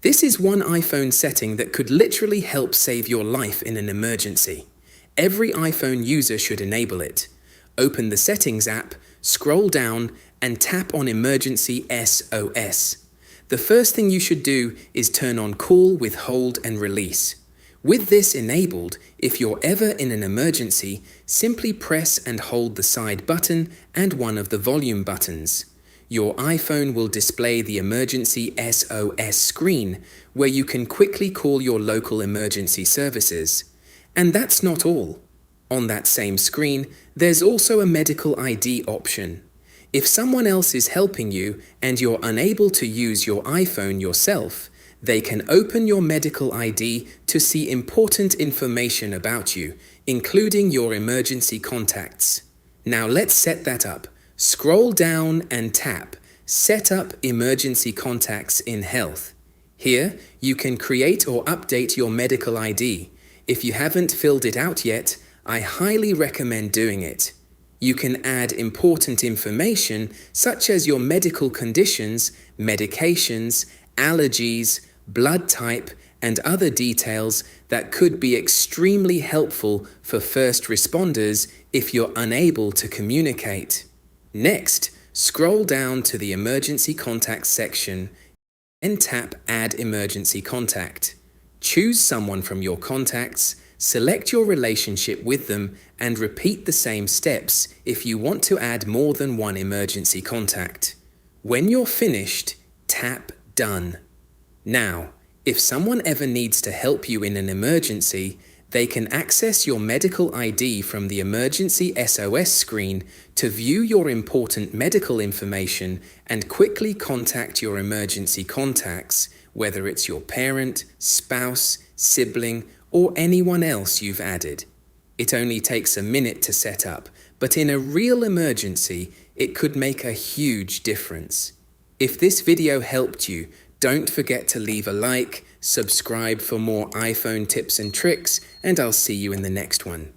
This is one iPhone setting that could literally help save your life in an emergency. Every iPhone user should enable it. Open the Settings app, scroll down, and tap on Emergency SOS. The first thing you should do is turn on Call with Hold and Release. With this enabled, if you're ever in an emergency, simply press and hold the side button and one of the volume buttons. Your iPhone will display the Emergency SOS screen, where you can quickly call your local emergency services. And that's not all. On that same screen, there's also a medical ID option. If someone else is helping you and you're unable to use your iPhone yourself, they can open your medical ID to see important information about you, including your emergency contacts. Now let's set that up. Scroll down and tap Set up Emergency Contacts in Health. Here, you can create or update your medical ID. If you haven't filled it out yet, I highly recommend doing it. You can add important information such as your medical conditions, medications, allergies, blood type, and other details that could be extremely helpful for first responders if you're unable to communicate. Next, scroll down to the Emergency Contacts section and tap Add Emergency Contact. Choose someone from your contacts, select your relationship with them, and repeat the same steps if you want to add more than one emergency contact. When you're finished, tap Done. Now, if someone ever needs to help you in an emergency, they can access your medical ID from the Emergency SOS screen to view your important medical information and quickly contact your emergency contacts, whether it's your parent, spouse, sibling, or anyone else you've added. It only takes a minute to set up, but in a real emergency, it could make a huge difference. If this video helped you, don't forget to leave a like, subscribe for more iPhone tips and tricks, and I'll see you in the next one.